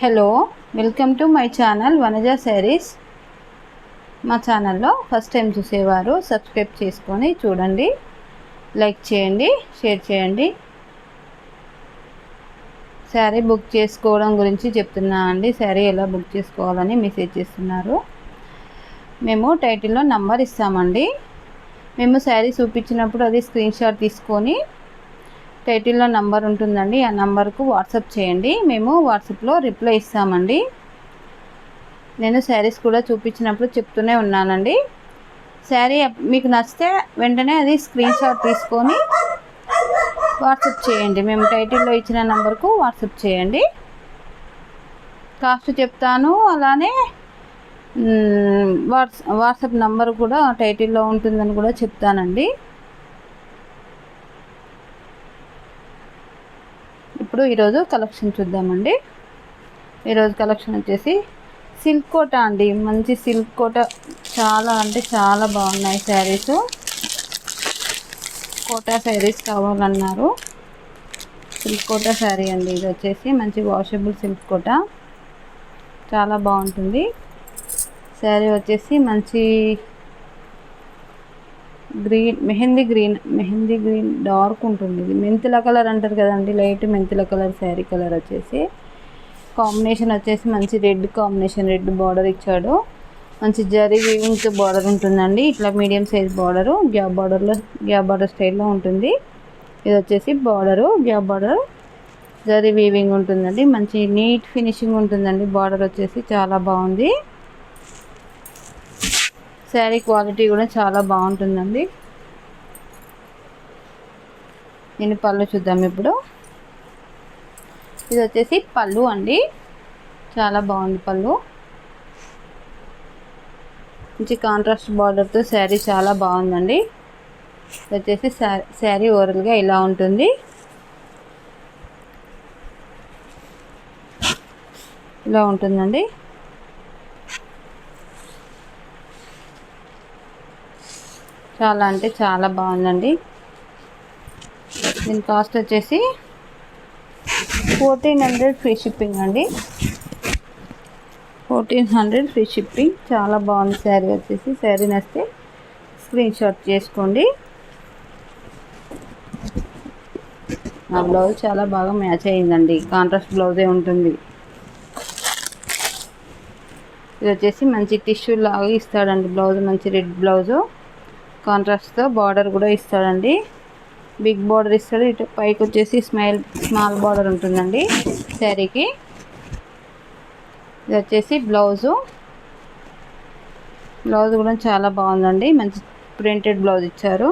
Hello, welcome to my channel Vanaja saris. మా ఛానల్లో first time చూసేవారు సబ్స్క్రైబ్ చేసుకొని చూడండి, లైక్ చేయండి, షేర్ చేయండి. శారీ బుక్ చేసుకోవడం గురించి చెప్తున్నా అండి. శారీ ఎలా బుక్ చేసుకోవాలని మెసేజ్ చేస్తున్నారు. మేము టైటిల్లో నంబర్ ఇస్తామండి. మేము శారీ చూపించినప్పుడు అది స్క్రీన్ షాట్ తీసుకొని టైటిల్లో నంబర్ ఉంటుందండి, ఆ నంబర్కు వాట్సాప్ చేయండి. మేము వాట్సాప్లో రిప్లై ఇస్తామండి. నేను శారీస్ కూడా చూపించినప్పుడు చెప్తూనే ఉన్నానండి. శారీ మీకు నచ్చితే వెంటనే అది స్క్రీన్ షాట్ తీసుకొని వాట్సాప్ చేయండి. మేము టైటిల్లో ఇచ్చిన నంబర్కు వాట్సాప్ చేయండి. కాస్ట్ చెప్తాను, అలానే వాట్సాప్ నంబర్ కూడా టైటిల్లో ఉంటుందని కూడా చెప్తానండి. ఇప్పుడు ఈరోజు కలెక్షన్ చూద్దామండి. ఈరోజు కలెక్షన్ వచ్చేసి సిల్క్ కోట అండి. మంచి సిల్క్ కోట, చాలా అంటే చాలా బాగున్నాయి శారీస్. కోటా శారీస్ కావాలన్నారు. సిల్క్ కోట శారీ అండి. ఇది వచ్చేసి మంచి వాషబుల్ సిల్క్ కోట, చాలా బాగుంటుంది. శారీ వచ్చేసి మంచి మెహందీ గ్రీన్ డార్క్ ఉంటుంది. ఇది మెంతుల కలర్ అంటారు కదండి, లైట్ మెంతుల కలర్. శారీ కలర్ వచ్చేసి కాంబినేషన్ వచ్చేసి మంచి రెడ్ కాంబినేషన్, రెడ్ బార్డర్ ఇచ్చాడు. మంచి జరీ వీవింగ్ బార్డర్ ఉంటుందండి. ఇట్లా medium size border, gap border స్టైల్లో ఉంటుంది. ఇది వచ్చేసి border, gap border, zari weaving ఉంటుందండి. మంచి నీట్ ఫినిషింగ్ ఉంటుందండి. బార్డర్ వచ్చేసి చాలా బాగుంది. శారీ క్వాలిటీ కూడా చాలా బాగుంటుందండి. నేను పళ్ళు చూద్దాం ఇప్పుడు. ఇది వచ్చేసి పళ్ళు అండి, చాలా బాగుంది పళ్ళు. మంచి కాంట్రాస్ట్ బార్డర్తో శారీ చాలా బాగుందండి. ఇది వచ్చేసి శారీ ఓవరాల్గా ఇలా ఉంటుంది. ఇలా ఉంటుందండి. చాలా అంటే చాలా బాగుందండి. దీని కాస్ట్ వచ్చేసి 1400 ఫ్రీ షిప్పింగ్ అండి. 1400 ఫ్రీ షిప్పింగ్. చాలా బాగుంది శారీ వచ్చేసి. శారీ నచ్చితే స్క్రీన్ షాట్ చేసుకోండి. ఆ బ్లౌజ్ చాలా బాగా మ్యాచ్ అయ్యిందండి. కాంట్రాస్ట్ బ్లౌజే ఉంటుంది. ఇది వచ్చేసి మంచి టిష్యూ లాగా ఇస్తాడండి బ్లౌజ్. మంచి రెడ్ బ్లౌజు, కాంట్రాస్ట్తో బార్డర్ కూడా ఇస్తాడండి. బిగ్ బార్డర్ ఇస్తాడు. ఇటు పైకి వచ్చేసి స్మాల్ బార్డర్ ఉంటుందండి శారీకి. ఇది వచ్చేసి బ్లౌజు కూడా చాలా బాగుందండి. మంచి ప్రింటెడ్ బ్లౌజ్ ఇచ్చారు.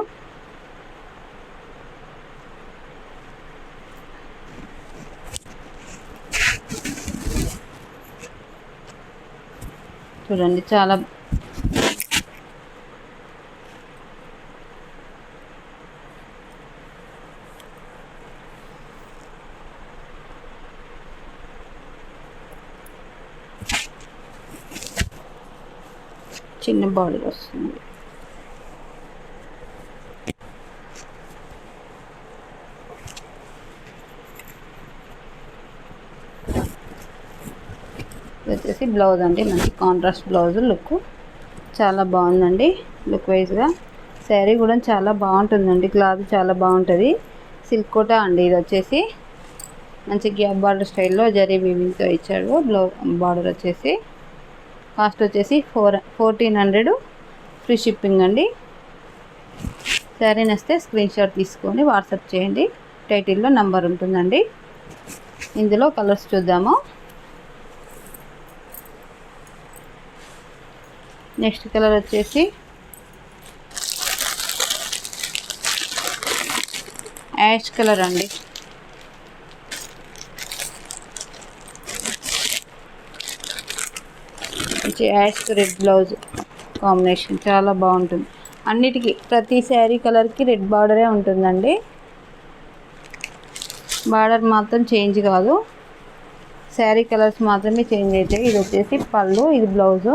చూడండి, చాలా చిన్న బార్డర్ వస్తుంది. వచ్చేసి బ్లౌజ్ అండి. మంచి కాంట్రాస్ట్ బ్లౌజ్. లుక్ చాలా బాగుందండి. లుక్ వైజ్గా శారీ కూడా చాలా బాగుంటుందండి. క్లాత్ చాలా బాగుంటుంది. సిల్క్ కోట అండి. ఇది వచ్చేసి మంచి గ్యాప్ బార్డర్ స్టైల్లో జరీ వీవింగ్తో ఇచ్చాడు. బార్డర్ వచ్చేసి కాస్ట్ వచ్చేసి 1400 ఫ్రీ షిప్పింగ్ అండి. శారీ నచ్చితే స్క్రీన్ షాట్ తీసుకొని వాట్సాప్ చేయండి. టైటిల్లో నంబర్ ఉంటుందండి. ఇందులో కలర్స్ చూద్దాము. నెక్స్ట్ కలర్ వచ్చేసి యాష్ కలర్ అండి. యాష్ రెడ్ బ్లౌజ్ కాంబినేషన్ చాలా బాగుంటుంది. అన్నిటికీ ప్రతి శారీ కలర్కి రెడ్ బార్డరే ఉంటుందండి. బార్డర్ మాత్రం చేంజ్ కాదు, శారీ కలర్స్ మాత్రమే చేంజ్ అవుతాయి. ఇది వచ్చేసి పళ్ళు, ఇది బ్లౌజు.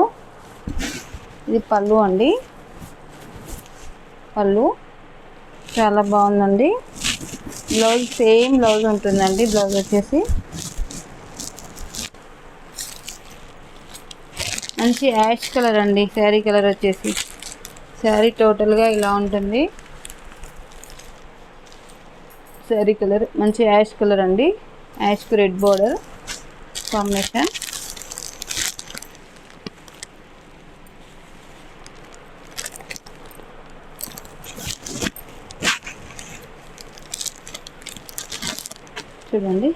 ఇది పళ్ళు అండి. పళ్ళు చాలా బాగుందండి. బ్లౌజ్ సేమ్ బ్లౌజ్ ఉంటుందండి. బ్లౌజ్ వచ్చేసి మంచి యాష్ కలర్ అండి శారీ కలర్ వచ్చేసి. శారీ టోటల్గా ఇలా ఉంటుంది. శారీ కలర్ మంచి యాష్ కలర్ అండి. Yaskhi red border combination. చూడండి,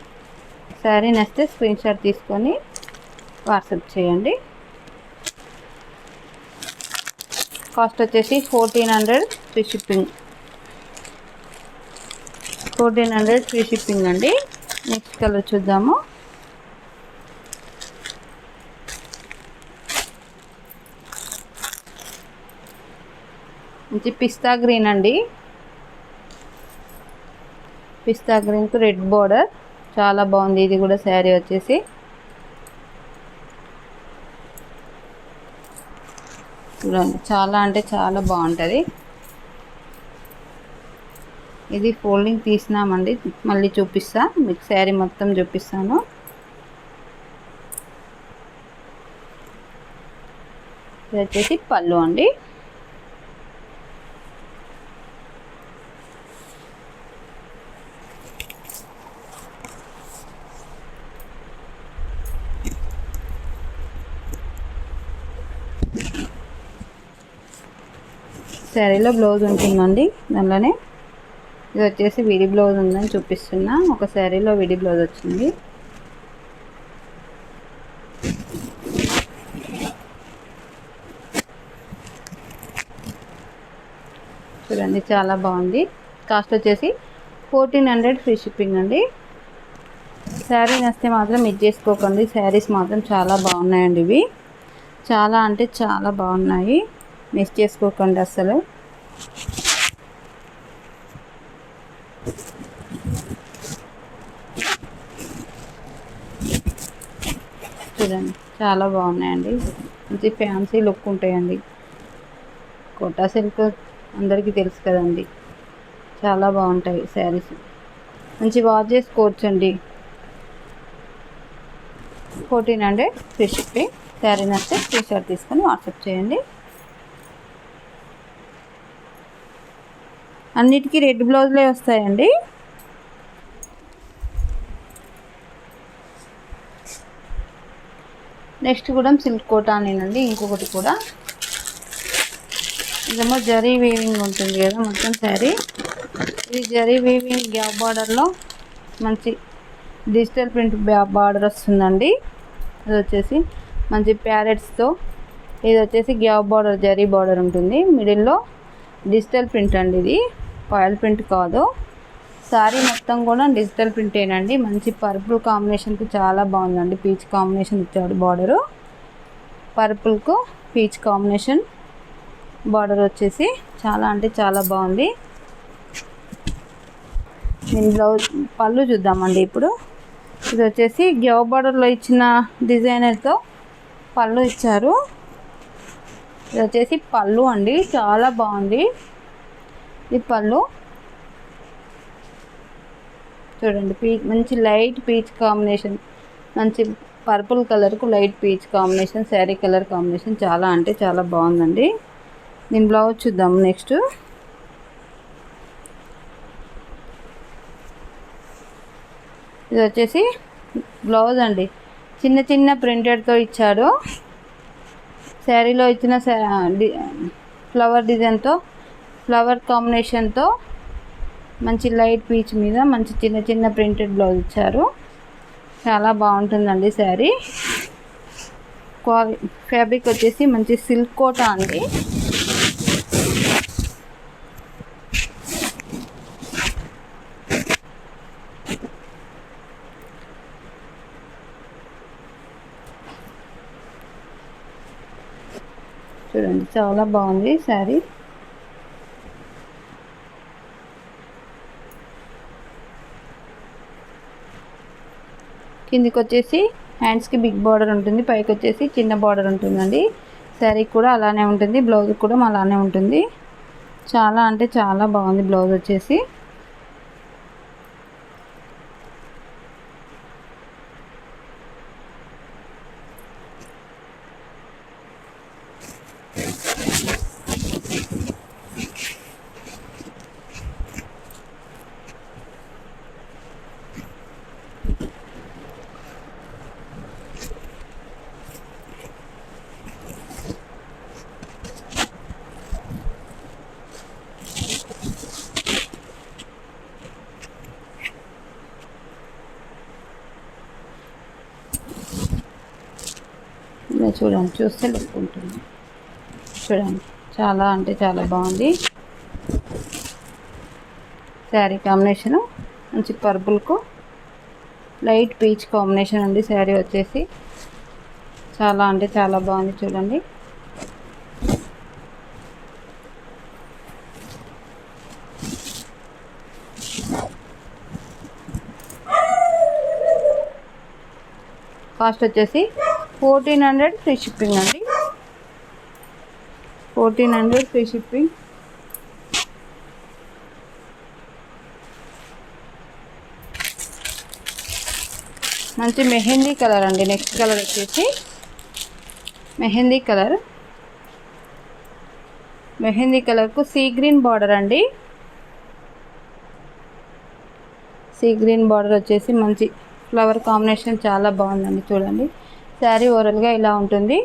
శారీ నచ్చితే స్క్రీన్ షాట్ తీసుకొని వాట్సాప్ చేయండి. కాస్ట్ వచ్చేసి 1400 ఫ్రీ షిప్పింగ్. 1400 ఫ్రీ షిప్పింగ్ అండి. నెక్స్ట్ కలర్ చూద్దాము. మంచి పిస్తా గ్రీన్ అండి. పిస్తా గ్రీన్కు రెడ్ బోర్డర్ చాలా బాగుంది. ఇది కూడా శారీ వచ్చేసి చూడండి, చాలా అంటే చాలా బాగుంటుంది. ఇది ఫోల్డింగ్ తీసినామండి, మళ్ళీ చూపిస్తా మీకు. శారీ మొత్తం చూపిస్తాను. ఇది వచ్చేసి పళ్ళు అండి. శారీలో బ్లౌజ్ ఉంటుందండి దానిలోనే. ఇది వచ్చేసి విడి బ్లౌజ్ ఉందని చూపిస్తున్నా. ఒక శారీలో విడి బ్లౌజ్ వచ్చింది. చూడండి, చాలా బాగుంది. కాస్ట్ వచ్చేసి 1400 ఫ్రీ షిప్పింగ్ అండి. శారీ నచ్చితే మాత్రం మిస్ చేసుకోకండి. శారీస్ మాత్రం చాలా బాగున్నాయండి. ఇవి చాలా అంటే చాలా బాగున్నాయి, మిస్ చేసుకోకండి అసలు. చూడండి, చాలా బాగున్నాయండి. మంచి ఫ్యాన్సీ లుక్ ఉంటాయండి. కోటా సిల్క్ అందరికీ తెలుసు కదండి, చాలా బాగుంటాయి శారీస్. మంచి వాష్ చేసుకోవచ్చండి. 1400 ఫ్రీ షిప్పింగ్. శారీ నచ్చితే స్క్రీన్ షాట్ తీసుకొని వాట్సాప్ చేయండి. అన్నిటికీ రెడ్ బ్లౌజ్లే వస్తాయండి. నెక్స్ట్ కూడా సిల్క్ కోటానేనండి. ఇంకొకటి కూడా ఇదేమో జరీ వీవింగ్ ఉంటుంది కదా మొత్తం శారీ. ఇది జరీ వీవింగ్ గ్యాప్ బార్డర్లో మంచి డిజిటల్ ప్రింట్ బార్డర్ వస్తుందండి. అది వచ్చేసి మంచి ప్యారెట్స్తో. ఇది వచ్చేసి గ్యాప్ బార్డర్, జరీ బార్డర్ ఉంటుంది. మిడిల్లో డిజిటల్ ప్రింట్ అండి. ఇది ఫాయిల్ ప్రింట్ కాదు. శారీ మొత్తం కూడా డిజిటల్ ప్రింటేనండి. మంచి పర్పుల్ కాంబినేషన్కి చాలా బాగుందండి. పీచ్ కాంబినేషన్ ఇచ్చాడు బార్డరు. పర్పుల్కు పీచ్ కాంబినేషన్ బార్డర్ వచ్చేసి చాలా అంటే చాలా బాగుంది. నేను బ్లౌజ్ పళ్ళు చూద్దామండి ఇప్పుడు. ఇది వచ్చేసి గ్యాప్ బార్డర్లో ఇచ్చిన డిజైనర్తో పళ్ళు ఇచ్చారు. ఇది వచ్చేసి పళ్ళు అండి, చాలా బాగుంది. ఇది పళ్ళు చూడండి. మంచి లైట్ పీచ్ కాంబినేషన్, మంచి పర్పుల్ కలర్కు light peach combination, sari colour combination చాలా అంటే చాలా బాగుందండి. దీని బ్లౌజ్ చూద్దాం నెక్స్ట్. ఇది వచ్చేసి బ్లౌజ్ అండి. చిన్న చిన్న ప్రింటెడ్తో ఇచ్చాడు. శారీలో ఇచ్చిన ఫ్లవర్ డిజైన్తో, ఫ్లవర్ కాంబినేషన్తో మంచి లైట్ పీచ్ మీద మంచి చిన్న చిన్న ప్రింటెడ్ బ్లౌజ్ ఇచ్చారు. చాలా బాగుంటుందండి శారీ. ఫ్యాబ్రిక్ వచ్చేసి మంచి సిల్క్ కోటా అండి. చూడండి, చాలా బాగుంది శారీ. కిందికి వచ్చేసి హ్యాండ్స్కి బిగ్ బార్డర్ ఉంటుంది, పైకి వచ్చేసి చిన్న బార్డర్ ఉంటుందండి. శారీ కూడా అలానే ఉంటుంది, బ్లౌజ్ కూడా అలానే ఉంటుంది. చాలా అంటే చాలా బాగుంది బ్లౌజ్ వచ్చేసి. ఇలా చూడండి, చూస్తే లుక్ ఉంటుంది. చూడండి, చాలా అంటే చాలా బాగుంది. శారీ కాంబినేషను మంచి పర్పుల్కు లైట్ పీచ్ కాంబినేషన్ అండి. శారీ వచ్చేసి చాలా అంటే చాలా బాగుంది. చూడండి, కాస్ట్ వచ్చేసి 1400 ఫ్రీ షిప్పింగ్ అండి. 1400 ఫ్రీ షిప్పింగ్. మంచి మెహందీ కలర్ అండి. నెక్స్ట్ కలర్ వచ్చేసి మెహందీ కలర్. మెహందీ కలర్కు సీ గ్రీన్ బార్డర్ అండి. సీ గ్రీన్ బార్డర్ వచ్చేసి మంచి ఫ్లవర్ కాంబినేషన్ చాలా బాగుందండి. చూడండి, శారీ ఓవరాల్గా ఇలా ఉంటుంది.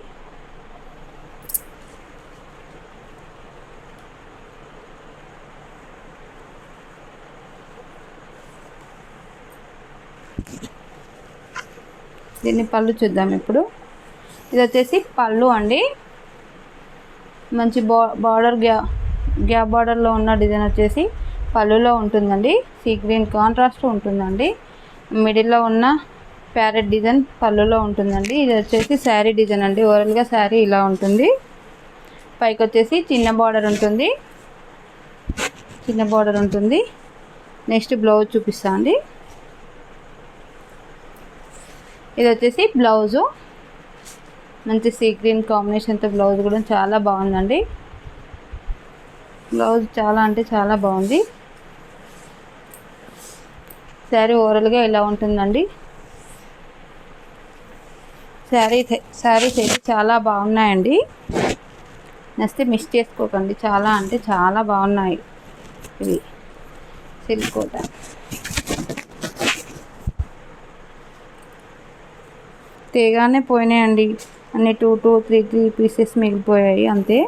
దీన్ని పళ్ళు చూద్దాం ఇప్పుడు. ఇది వచ్చేసి పళ్ళు అండి. మంచి బార్డర్ గ్యాప్ బార్డర్లో ఉన్న డిజైన్ వచ్చేసి పళ్ళులో ఉంటుందండి. సీ గ్రీన్ కాంట్రాస్ట్ ఉంటుందండి. మిడిల్లో ఉన్న ప్యారెట్ డిజైన్ పళ్ళులో ఉంటుందండి. ఇది వచ్చేసి శారీ డిజైన్ అండి. ఓవరాల్గా శారీ ఇలా ఉంటుంది. పైకి వచ్చేసి చిన్న బార్డర్ ఉంటుంది. చిన్న బార్డర్ ఉంటుంది. నెక్స్ట్ బ్లౌజ్ చూపిస్తా అండి. ఇది వచ్చేసి బ్లౌజు. మంచి సీ గ్రీన్ కాంబినేషన్తో బ్లౌజ్ కూడా చాలా బాగుందండి. బ్లౌజ్ చాలా అంటే చాలా బాగుంది. శారీ ఓవరాల్గా ఇలా ఉంటుందండి. శారీస్ అయితే చాలా బాగున్నాయండి. నచ్చితే మిస్ చేసుకోకండి. చాలా అంటే చాలా బాగున్నాయి. ఇవి సిల్క్ కోట. తేగానే పోయినాయండి అన్ని. 2-3 పీసెస్ మిగిలిపోయాయి అంతే.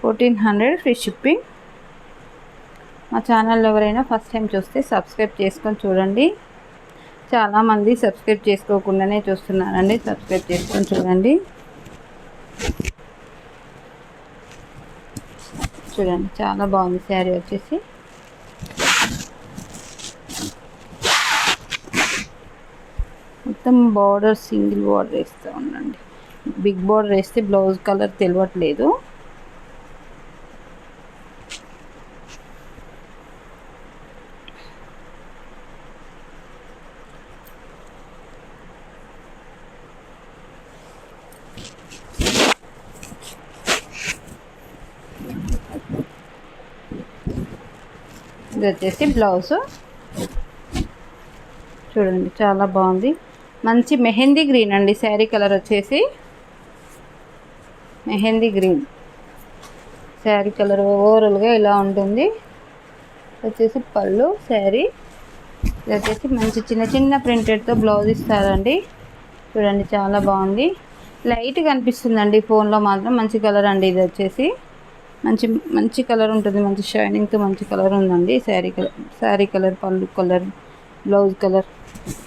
1400 ఫ్రీ షిప్పింగ్. మా ఛానల్ ఎవరైనా ఫస్ట్ టైం చూస్తే సబ్స్క్రైబ్ చేసుకొని చూడండి. చాలామంది సబ్స్క్రైబ్ చేసుకోకుండానే చూస్తున్నారండి. సబ్స్క్రైబ్ చేసుకొని చూడండి. చూడండి, చాలా బాగుంది శారీ వచ్చేసి. మొత్తం బార్డర్ సింగిల్ బార్డర్ వేస్తూ ఉండండి. బిగ్ బార్డర్ వేస్తే బ్లౌజ్ కలర్ తెలియట్లేదు. ఇది వచ్చేసి బ్లౌజ్. చూడండి, చాలా బాగుంది. మంచి మెహందీ గ్రీన్ అండి. శారీ కలర్ వచ్చేసి మెహందీ గ్రీన్. శారీ కలర్ ఓవరాల్గా ఇలా ఉంటుంది. వచ్చేసి పళ్ళు శారీ. ఇది వచ్చేసి మంచి చిన్న చిన్న ప్రింటెడ్తో బ్లౌజ్ ఇస్తారండి. చూడండి, చాలా బాగుంది. లైట్గా అనిపిస్తుందండి ఫోన్లో మాత్రం. మంచి కలర్ అండి. ఇది వచ్చేసి మంచి కలర్ ఉంటుంది. మంచి షైనింగ్తో మంచి కలర్ ఉందండి. శారీ కలర్, పళ్ళు కలర్, బ్లౌజ్ కలర్.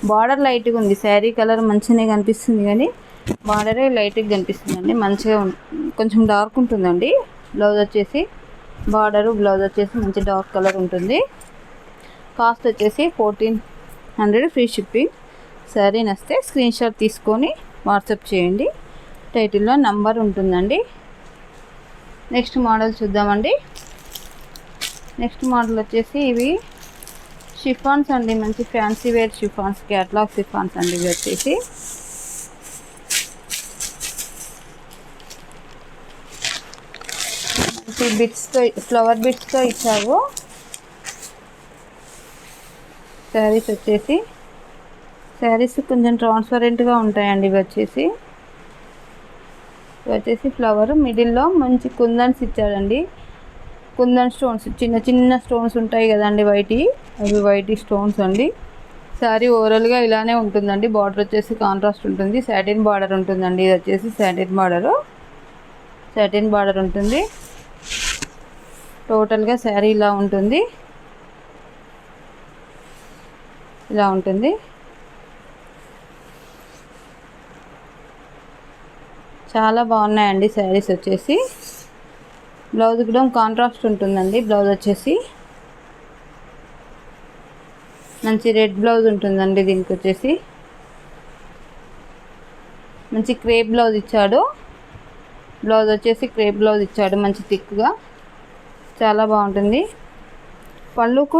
బార్డర్ లైట్గా ఉంది. శారీ కలర్ మంచిగానే కనిపిస్తుంది కానీ బార్డరే లైట్గా కనిపిస్తుందండి. మంచిగా కొంచెం డార్క్ ఉంటుందండి. బ్లౌజ్ వచ్చేసి బ్లౌజ్ వచ్చేసి మంచి డార్క్ కలర్ ఉంటుంది. కాస్ట్ వచ్చేసి 1400 ఫ్రీ షిప్పింగ్. శారీ నచ్చితే స్క్రీన్ షాట్ తీసుకొని వాట్సాప్ చేయండి. టైటిల్లో నంబర్ ఉంటుందండి. నెక్స్ట్ మోడల్ చూద్దామండి. నెక్స్ట్ మోడల్ వచ్చేసి ఇవి షిఫాన్స్ అండి. మంచి fancy wear chiffons, catalogue chiffons అండి. ఇవి వచ్చేసి మంచి బిట్స్తో, ఫ్లవర్ బిట్స్తో ఇచ్చారు. శారీస్ వచ్చేసి కొంచెం ట్రాన్స్పరెంట్గా ఉంటాయండి. ఇవి వచ్చేసి ఫ్లవర్ మిడిల్లో మంచి కుందన్స్ ఇచ్చాడండి. కుందన్ స్టోన్స్, చిన్న చిన్న స్టోన్స్ ఉంటాయి కదండి, అవి వైట్ స్టోన్స్ అండి. శారీ ఓవరాల్గా ఇలానే ఉంటుందండి. బార్డర్ వచ్చేసి కాంట్రాస్ట్ ఉంటుంది. సాటిన్ బార్డర్ ఉంటుందండి. ఇది వచ్చేసి సాటిన్ బార్డర్ ఉంటుంది. టోటల్గా శారీ ఇలా ఉంటుంది. చాలా బాగున్నాయండి శారీస్ వచ్చేసి. బ్లౌజ్ కూడా కాంట్రాస్ట్ ఉంటుందండి. బ్లౌజ్ వచ్చేసి మంచి రెడ్ బ్లౌజ్ ఉంటుందండి. దీనికి వచ్చేసి మంచి క్రేప్ బ్లౌజ్ ఇచ్చాడు. బ్లౌజ్ వచ్చేసి క్రేప్ బ్లౌజ్ ఇచ్చాడు మంచి థిక్గా, చాలా బాగుంటుంది. పళ్ళుకు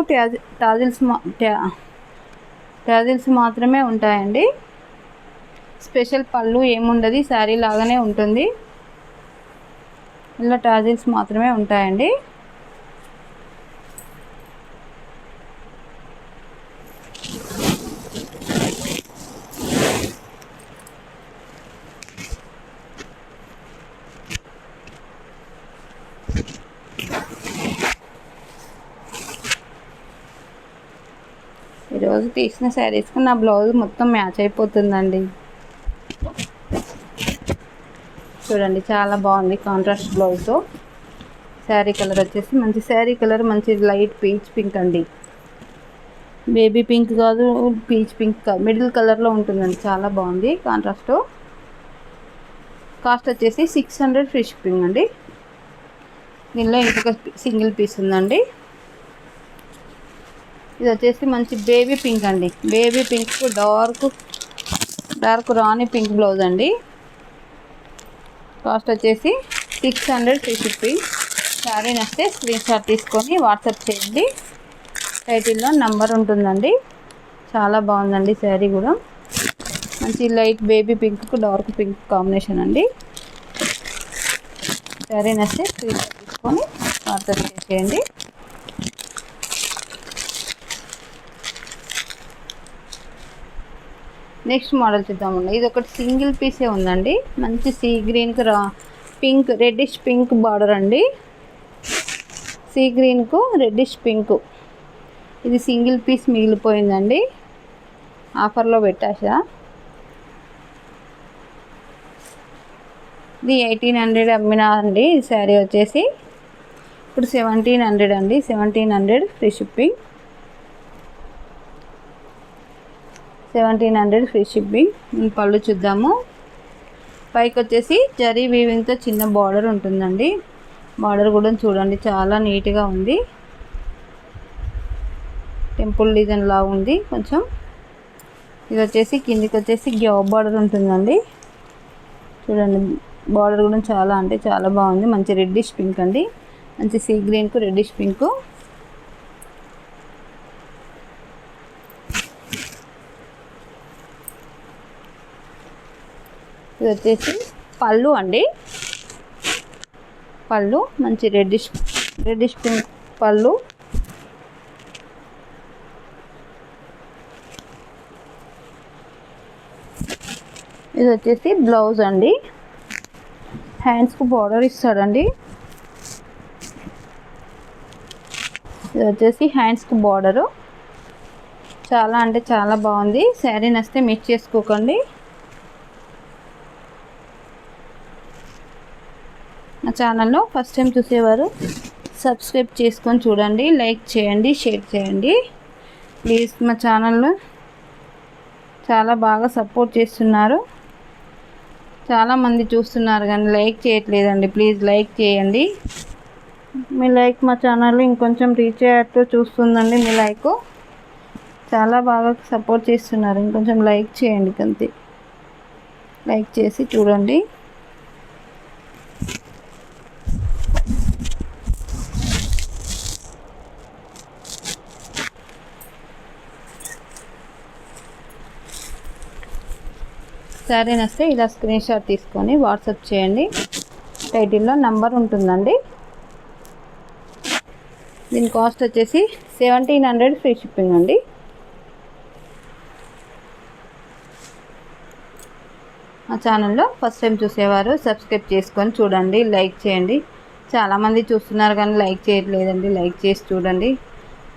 టాజిల్స్ మాత్రమే ఉంటాయండి. స్పెషల్ పళ్ళు ఏముండదు, శారీ లాగానే ఉంటుంది. ఇలా టాజిల్స్ మాత్రమే ఉంటాయండి. ఈరోజు తీసిన శారీస్కి నా బ్లౌజ్ మొత్తం మ్యాచ్ అయిపోతుందండి. చూడండి చాలా బాగుంది కాంట్రాస్ట్ బ్లౌజ్తో. శారీ కలర్ వచ్చేసి మంచి శారీ కలర్, మంచి లైట్ పీచ్ పింక్ అండి. బేబీ పింక్ కాదు, పీచ్ పింక్ కాదు, మిడిల్ కలర్లో ఉంటుందండి. చాలా బాగుంది కాంట్రాస్ట్. కాస్ట్ వచ్చేసి 600 ఫ్రీ షిప్పింగ్ అండి. దీనిలో ఇంకొక సింగిల్ పీస్ ఉందండి. ఇది వచ్చేసి మంచి బేబీ పింక్ అండి. బేబీ పింక్ డార్క్ రాణి పింక్ బ్లౌజ్ అండి. కాస్ట్ వచ్చేసి 600 ఫ్రీ షిప్పింగ్. శారీ నచ్చితే స్క్రీన్ షాట్ తీసుకొని వాట్సాప్ చేయండి. టైటిల్లో నంబర్ ఉంటుందండి. చాలా బాగుందండి శారీ కూడా. మంచి light baby pink dark pink combination అండి. శారీ నచ్చితే స్క్రీన్ షాట్ తీసుకొని వాట్సాప్ చేయండి. నెక్స్ట్ మోడల్ చూద్దామండి. ఇది ఒకటి సింగిల్ పీసే ఉందండి. మంచి సీ గ్రీన్కి పింక్ రెడ్డిష్ పింక్ బార్డర్ అండి. సీ గ్రీన్కు రెడ్డిష్ పింక్. ఇది సింగిల్ పీస్ మిగిలిపోయిందండి, ఆఫర్లో పెట్టాసా. ఇది 1800 అమ్మినా అండి. ఈ శారీ వచ్చేసి ఇప్పుడు 1700 అండి. 1700 ఫ్రీ షిప్పింగ్. 1700 free shipping. పళ్ళు చూద్దాము. పైకి వచ్చేసి జరీ వీవింగ్తో చిన్న బార్డర్ ఉంటుందండి. బార్డర్ కూడా చూడండి చాలా నీట్గా ఉంది. టెంపుల్ డిజైన్ లాగా ఉంది కొంచెం. ఇది వచ్చేసి కిందికి వచ్చేసి గ్యాప్ బార్డర్ ఉంటుందండి. చూడండి బార్డర్ కూడా చాలా అంటే చాలా బాగుంది. మంచి రెడ్డిష్ పింక్ అండి. మంచి సీ గ్రీన్కు రెడ్డిష్ పింక్. ఇది వచ్చేసి పళ్ళు అండి. పళ్ళు మంచి రెడ్డిష్ పింక్ పళ్ళు. ఇది వచ్చేసి బ్లౌజ్ అండి. హ్యాండ్స్కు బార్డర్ ఇస్తాడండి. ఇది వచ్చేసి హ్యాండ్స్కు బార్డరు. చాలా అంటే చాలా బాగుంది. శారీ నచ్చితే మిస్ చేసుకోకండి. నా ఛానల్లో ఫస్ట్ టైం చూసేవారు సబ్స్క్రైబ్ చేసుకొని చూడండి, లైక్ చేయండి, షేర్ చేయండి ప్లీజ్. మా ఛానల్లో చాలా బాగా సపోర్ట్ చేస్తున్నారు. చాలామంది చూస్తున్నారు కానీ లైక్ చేయట్లేదండి. ప్లీజ్ లైక్ చేయండి. మీ లైక్ మా ఛానల్ ఇంకొంచెం రీచ్ అయ్యేట్టు చూస్తుందండి. మీ లైక్ చాలా బాగా సపోర్ట్ చేస్తున్నారు. ఇంకొంచెం లైక్ చేయండి అంతే. లైక్ చేసి చూడండి. శారీ నచ్చితే ఇలా స్క్రీన్ షాట్ తీసుకొని వాట్సాప్ చేయండి. టైటిల్లో నంబర్ ఉంటుందండి. దీని కాస్ట్ వచ్చేసి 1700 ఫ్రీ షిప్పింగ్ అండి. మా ఛానల్లో ఫస్ట్ టైం చూసేవారు సబ్స్క్రైబ్ చేసుకొని చూడండి, లైక్ చేయండి. చాలామంది చూస్తున్నారు కానీ లైక్ చేయట్లేదండి. లైక్ చేసి చూడండి,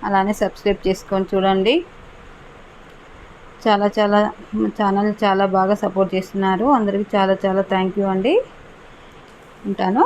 అలానే సబ్స్క్రైబ్ చేసుకొని చూడండి. చాలా ఛానల్ చాలా బాగా సపోర్ట్ చేస్తున్నారు. అందరికీ చాలా థ్యాంక్ యూ అండి. ఉంటాను.